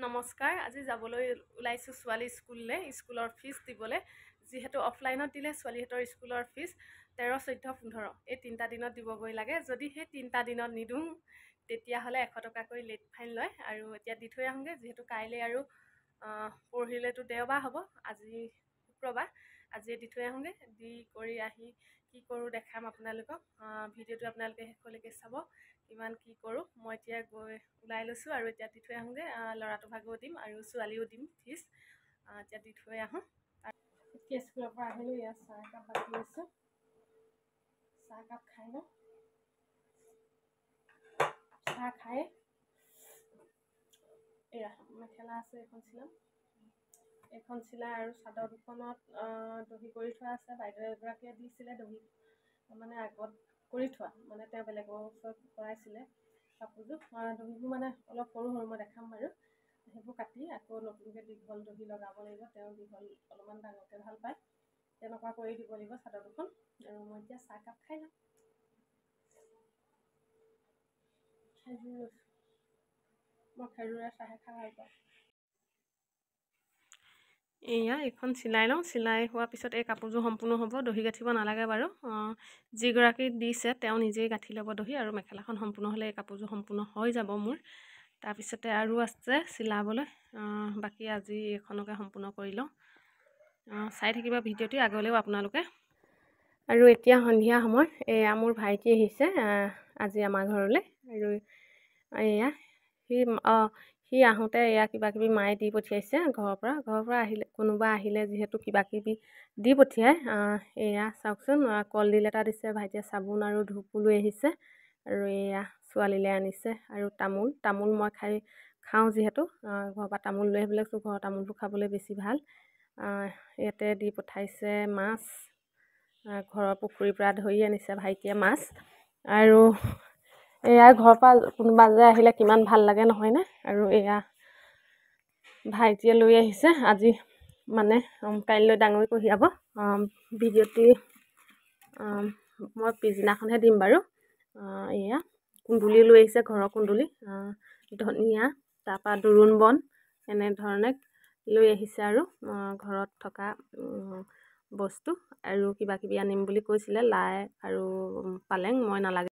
নমস্কাৰ। আজি যাবলৈ ওলাইছোঁ ছোৱালী স্কুললৈ, স্কুলৰ ফিজ দিবলৈ। যিহেতু অফলাইনত দিলে ছোৱালীহঁতৰ স্কুলৰ ফিজ 13, 14, 15 এই 3টা দিনত দিবগৈ লাগে। যদি সেই 3টা দিনত নিদিওঁ তেতিয়াহ'লে 100 টকাকৈ লেট ফাইন লয়। আৰু এতিয়া দি থৈ আহোঁগৈ, যিহেতু কাইলৈ আৰু পৰহিলৈতো দেওবাৰ হ'ব, আজি শুক্ৰবাৰ। আজিয়ে দি থৈ আহোঁগৈ। দি কৰি আহি কি কৰোঁ দেখাম আপোনালোকক। ভিডিঅ'টো আপোনালোকে শেষলৈকে চাব, কিমান কি কৰোঁ। মই এতিয়া গৈ ওলাই লৈছোঁ আৰু এতিয়া দি থৈ আহোঁগৈ। ল'ৰাটো ভাগো দিম আৰু ছোৱালীও দিম ফিজ। এতিয়া দি থৈ আহোঁ। এতিয়া স্কুলৰ পৰা আহিলোঁ, ইয়াত চাহ একাপ বাকি লৈছোঁ। চাহ একাপ খাই লওঁ। চাহ খাই এয়া মেখেলা আছে, এখন চিলাম। এখন চিলাই আৰু চাদৰ দুখনত দহি কৰি থোৱা আছে। বাইদেউ এগৰাকীয়ে দিছিলে দহি, মানে আগত কৰি থোৱা, মানে তেওঁ বেলেগৰ ওচৰত কৰাইছিলে কাপোৰযোৰ। দহিবোৰ মানে অলপ সৰু সৰু, মই দেখাম বাৰু। সেইবোৰ কাটি আকৌ নতুনকৈ দীঘল দহি লগাব লাগিব। তেওঁ দীঘল অলপমান ডাঙৰকৈ ভাল পায়, তেনেকুৱা কৰি দিব লাগিব চাদৰ দুখন। আৰু মই এতিয়া চাহকাপ খাই লওঁ। মই খেজুৰে চাহে খাই ভাল পাওঁ। এয়া এইখন চিলাই লওঁ। চিলাই হোৱাৰ পিছত এই কাপোৰযোৰ সম্পূৰ্ণ হ'ব। দহি গাঁঠিব নালাগে বাৰু। যিগৰাকী দিছে তেওঁ নিজেই গাঁঠি ল'ব দহি, আৰু মেখেলাখন সম্পূৰ্ণ হ'লে এই কাপোৰযোৰ সম্পূৰ্ণ হৈ যাব মোৰ। তাৰপিছতে আৰু আছে চিলাবলৈ বাকী। আজি এইখনকে সম্পূৰ্ণ কৰি লওঁ। চাই থাকিবা ভিডিঅ'টি আগলৈও আপোনালোকে। আৰু এতিয়া সন্ধিয়া সময়, এয়া মোৰ ভাইটি আহিছে আজি আমাৰ ঘৰলৈ। আৰু এয়া সি আহোঁতে এয়া কিবাকিবি মায়ে দি পঠিয়াইছে ঘৰৰ পৰা আহিলে, কোনোবা আহিলে যিহেতু কিবাকিবি দি পঠিয়াই। এয়া চাওকচোন, কলডিল এটা দিছে ভাইটিয়ে, চাবোন আৰু ধূপো লৈ আহিছে। আৰু এয়া ছোৱালীলৈ আনিছে। আৰু তামোল মই খাওঁ যিহেতু, ঘৰৰ পৰা তামোল লৈ আহিবলৈ কৈছোঁ। ঘৰৰ তামোলবোৰ খাবলৈ বেছি ভাল। ইয়াতে দি পঠাইছে মাছ, ঘৰৰ পুখুৰীৰ পৰা ধৰি আনিছে ভাইটিয়ে মাছ। আৰু এয়া ঘৰৰ পৰা কোনোবা যে আহিলে কিমান ভাল লাগে নহয়নে? আৰু এয়া ভাইটিয়ে লৈ আহিছে। আজি মানে কাইলৈ ডাঙৰি কঢ়িয়াব। ভিডিঅ'টি মই পিছদিনাখনহে দিম বাৰু। এয়া কুন্দুলি লৈ আহিছে, ঘৰৰ কুন্দুলি, ধনিয়া, তাৰপৰা দোৰোণ বন, এনেধৰণে লৈ আহিছে। আৰু ঘৰত থকা বস্তু আৰু কিবাকিবি আনিম বুলি কৈছিলে, লাই আৰু পালেং। মই নালাগে